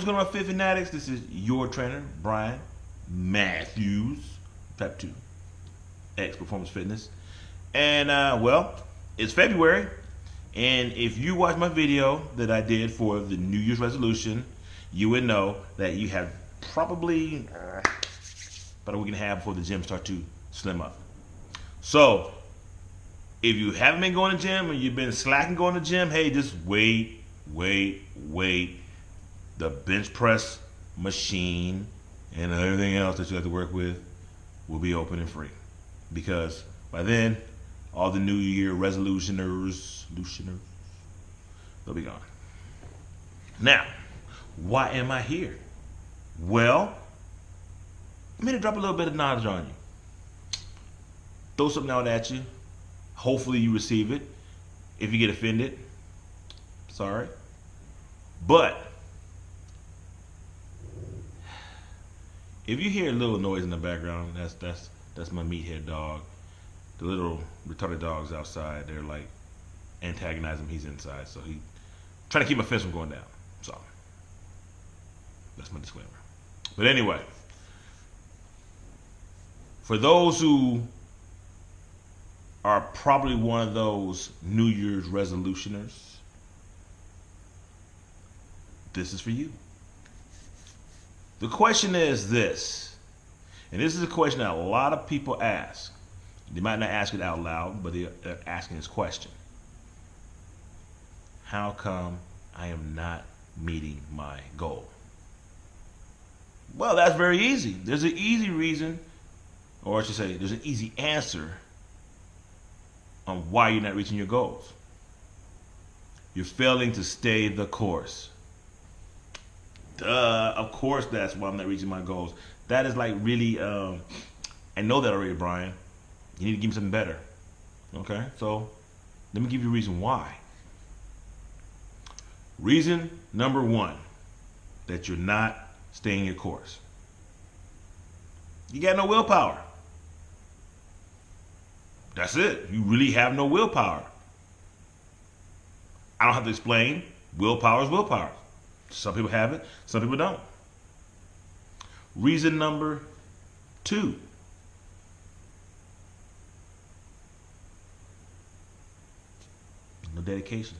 what's going on, Fit Fanatics? This is your trainer, Brian Matthews, Type 2 X Performance Fitness. And, well, it's February. And if you watch my video that I did for the New Year's resolution, you would know that you have probably about a week and a half before the gym starts to slim up. So, if you haven't been going to the gym or you've been slacking going to the gym, hey, just wait. The bench press machine and everything else that you have to work with will be open and free. Because by then, all the New Year resolutioners, they'll be gone. Now, why am I here? Well, I'm here to drop a little bit of knowledge on you. Throw something out at you. Hopefully you receive it. If you get offended, sorry. But if you hear a little noise in the background, that's my meathead dog. The little retarded dogs outside, they're like antagonizing him. He's inside, so he trying to keep my fence from going down. So that's my disclaimer. But anyway, for those who are probably one of those New Year's resolutioners, this is for you. The question is this, and this is a question that a lot of people ask. They might not ask it out loud, but they're asking this question. How come I am not meeting my goal? Well, that's very easy. There's an easy reason, or I should say, there's an easy answer on why you're not reaching your goals. You're failing to stay the course. Duh, of course that's why I'm not reaching my goals. That is like really, I know that already, Brian. You need to give me something better. Okay, so let me give you a reason why. Reason number one, that you're not staying your course. You got no willpower. That's it. You really have no willpower. I don't have to explain. Willpower is willpower. Some people have it, some people don't. Reason number two. No dedication.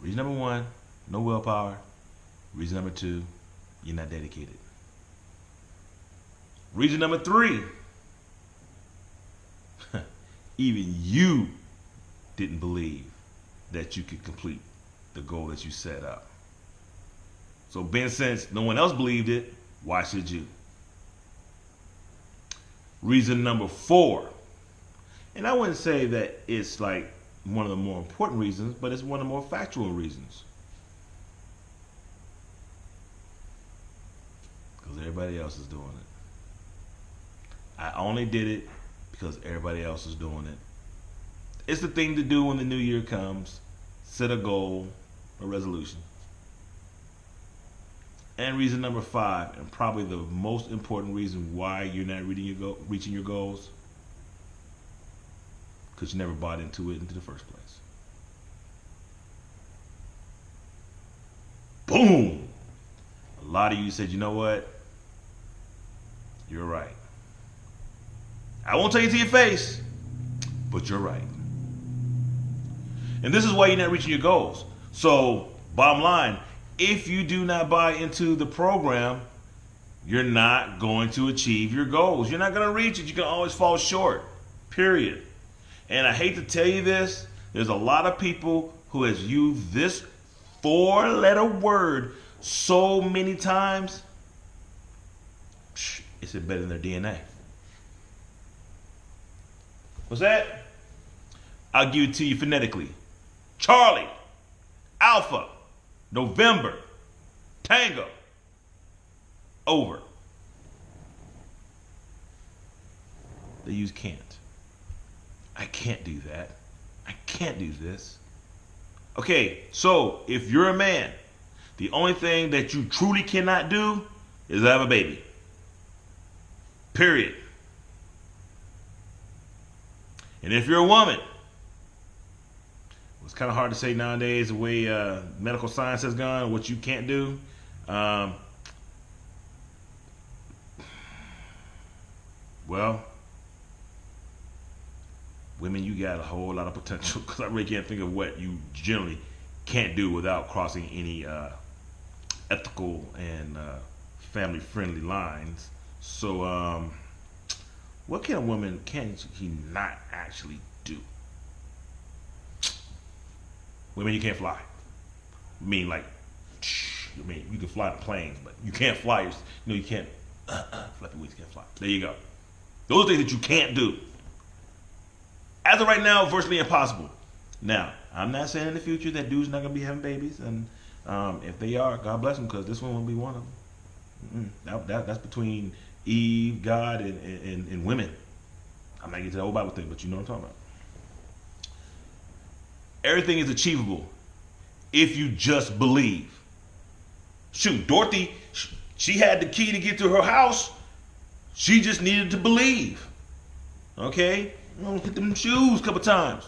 Reason number one, no willpower. Reason number two, you're not dedicated. Reason number three, even you didn't believe that you could complete the goal that you set up. So since no one else believed it, why should you? Reason number four, and I wouldn't say that it's like one of the more important reasons, but it's one of the more factual reasons. Because everybody else is doing it. I only did it because everybody else is doing it. It's the thing to do when the new year comes. Set a goal, a resolution. And reason number five, and probably the most important reason why you're not reaching your goals, because you never bought into it in the first place. Boom! A lot of you said, you know what? You're right. I won't tell you to your face, but you're right. And this is why you're not reaching your goals. So, bottom line, if you do not buy into the program, you're not going to achieve your goals. You're not going to reach it. You can always fall short, period. And I hate to tell you this, there's a lot of people who has used this 4-letter word so many times, it's embedded in their DNA. What's that? I'll give it to you phonetically. Charlie, Alpha, November, Tango, over. They use can't. I can't do that. I can't do this. Okay, so if you're a man, the only thing that you truly cannot do is have a baby. Period. And if you're a woman, It's kind of hard to say nowadays the way medical science has gone, what you can't do. Well, women, you got a whole lot of potential because I really can't think of what you generally can't do without crossing any ethical and family-friendly lines. So, what kind of woman can he not actually do? Women, you can't fly. I mean, like, I mean, you can fly the planes, but you can't fly. You know, you can't. Flappy wings can't fly. There you go. Those are things that you can't do. As of right now, virtually impossible. Now, I'm not saying in the future that dudes not gonna be having babies, and if they are, God bless them, because this one will be one of them. That's between Eve, God, and women. I'm not getting to the whole Bible thing, but you know what I'm talking about. Everything is achievable if you just believe. Shoot, Dorothy, she had the key to get to her house. She just needed to believe. Okay? Hit them shoes a couple times.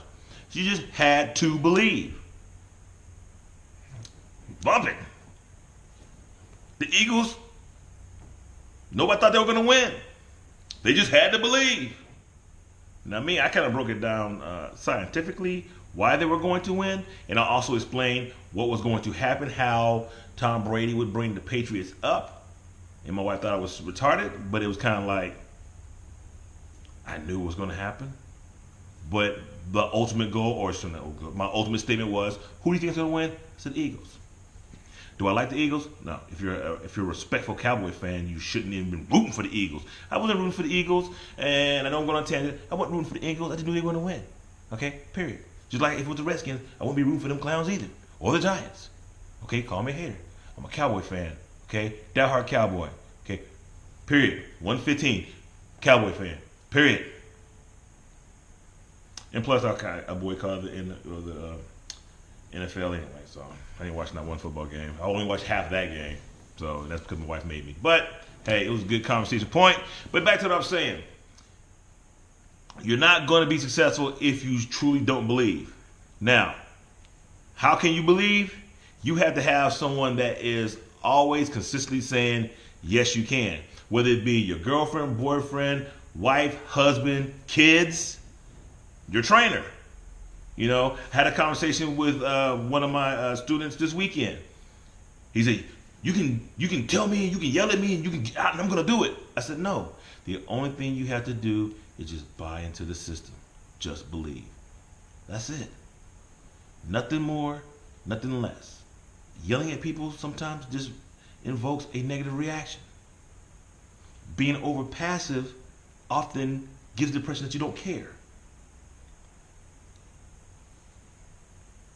She just had to believe. Bumping. The Eagles, nobody thought they were going to win. They just had to believe. Now, I kind of broke it down scientifically, why they were going to win, and I also explained what was going to happen, how Tom Brady would bring the Patriots up. And my wife thought I was retarded, but it was kind of like, I knew it was going to happen. But the ultimate goal, or my ultimate statement was, who do you think is going to win? I said Eagles. Do I like the Eagles? No. If you're a respectful Cowboy fan, you shouldn't even been rooting for the Eagles. I wasn't rooting for the Eagles, and I don't go on a tangent. I wasn't rooting for the Eagles. I just knew they were going to win. Okay? Period. Just like if it was the Redskins, I wouldn't be rooting for them clowns either. Or the Giants. Okay? Call me a hater. I'm a Cowboy fan. Okay? Die-hard Cowboy. Okay? Period. 115. Cowboy fan. Period. And plus, I boycotted the NFL anyway, so I didn't watch not one football game. I only watched half that game, so that's because my wife made me. But, hey, it was a good conversation point. But back to what I was saying. You're not going to be successful if you truly don't believe. Now, how can you believe? You have to have someone that is always consistently saying, yes, you can. Whether it be your girlfriend, boyfriend, wife, husband, kids, your trainer. You know, had a conversation with one of my students this weekend. He said, you can tell me, you can yell at me, and I'm going to do it. I said, no. The only thing you have to do is just buy into the system. Just believe. That's it. Nothing more, nothing less. Yelling at people sometimes just invokes a negative reaction. Being over passive often gives the impression that you don't care.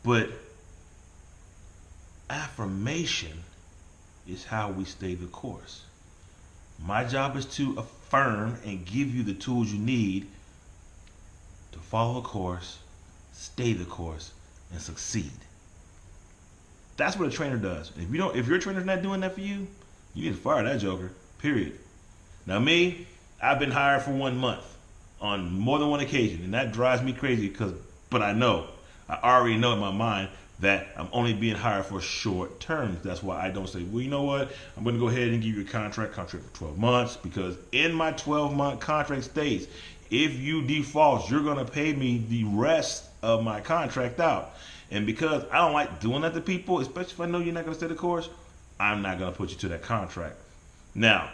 But affirmation is how we stay the course. My job is to affirm and give you the tools you need to follow the course, stay the course, and succeed. That's what a trainer does. If your trainer's not doing that for you, you need to fire that joker. Period. Now I've been hired for 1 month on more than one occasion, and that drives me crazy but I already know in my mind that I'm only being hired for short terms. That's why I don't say, well, you know what? I'm going to go ahead and give you a contract for 12 months, because in my 12-month contract states, if you default, you're going to pay me the rest of my contract out. And because I don't like doing that to people, especially if I know you're not going to stay the course, I'm not going to put you to that contract. Now,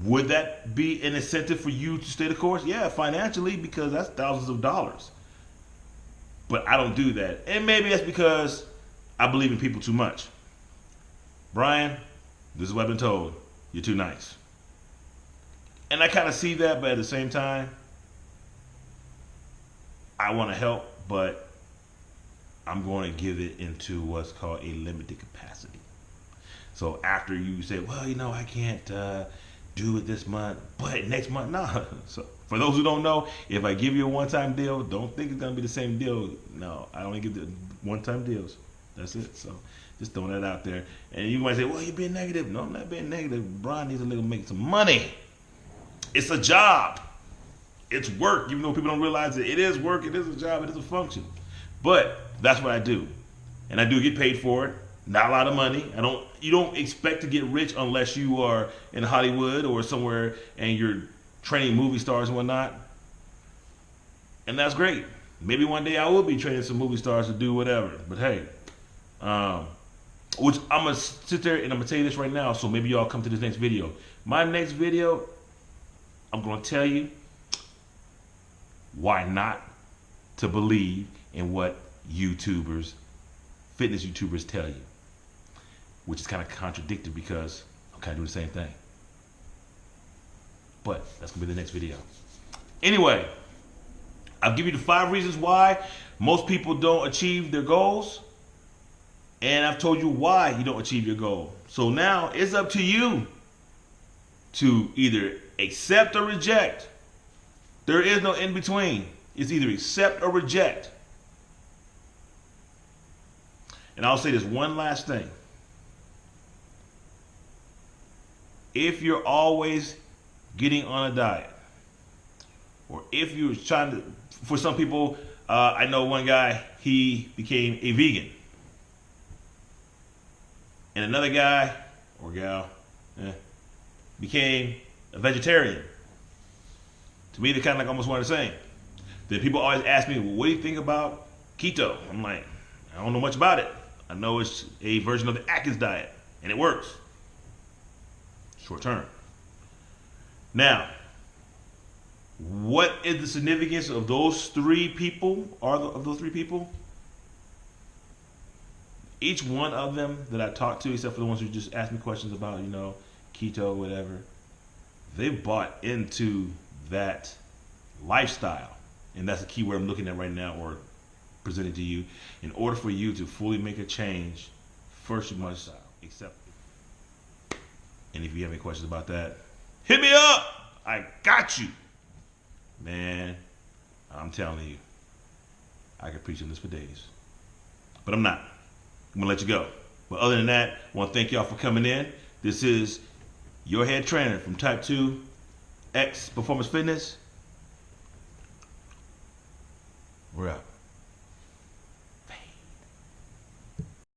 would that be an incentive for you to stay the course? Yeah, financially, because that's thousands of dollars. But I don't do that. And maybe that's because I believe in people too much. Brian, this is what I've been told. You're too nice. And I kind of see that, but at the same time, I want to help, but I'm going to give it into what's called a limited capacity. So after you say, well, I can't do it this month, but next month, no. So for those who don't know, if I give you a one-time deal, don't think it's going to be the same deal. No, I only give the one-time deals. That's it. So just throwing that out there. And you might say, well, you're being negative. No, I'm not being negative. Brian needs to make some money. It's a job. It's work. Even though people don't realize it is work, it is a job, it is a function. But that's what I do. And I do get paid for it. Not a lot of money. You don't expect to get rich unless you are in Hollywood or somewhere and you're training movie stars and whatnot. And that's great. Maybe one day I will be training some movie stars to do whatever. But hey, which I'm gonna sit there and I'm gonna tell you this right now, so maybe y'all come to this next video. My next video, I'm gonna tell you why not to believe in what YouTubers, fitness YouTubers tell you. Which is kind of contradictory because I'm kind of doing the same thing. But that's gonna be the next video. Anyway, I'll give you the 5 reasons why most people don't achieve their goals. And I've told you why you don't achieve your goal. So now it's up to you to either accept or reject. There is no in between. It's either accept or reject. And I'll say this one last thing. If you're always getting on a diet, or if you're trying to, for some people, I know one guy, he became a vegan. And another guy, or gal, became a vegetarian. To me, they're kind of like almost one and the same. Then people always ask me, well, what do you think about keto? I'm like, I don't know much about it. I know it's a version of the Atkins diet, and it works. Short term. Now, what is the significance of those 3 people, of those 3 people? Each one of them that I talked to, except for the ones who just asked me questions about, keto, whatever, they bought into that lifestyle. And that's the key word I'm looking at right now, or presenting to you. In order for you to fully make a change, first you must accept it. And if you have any questions about that, hit me up. I got you. Man, I'm telling you, I could preach on this for days. But I'm not. I'm going to let you go. But other than that, I want to thank y'all for coming in. This is your head trainer from Type 2 X Performance Fitness. We're out.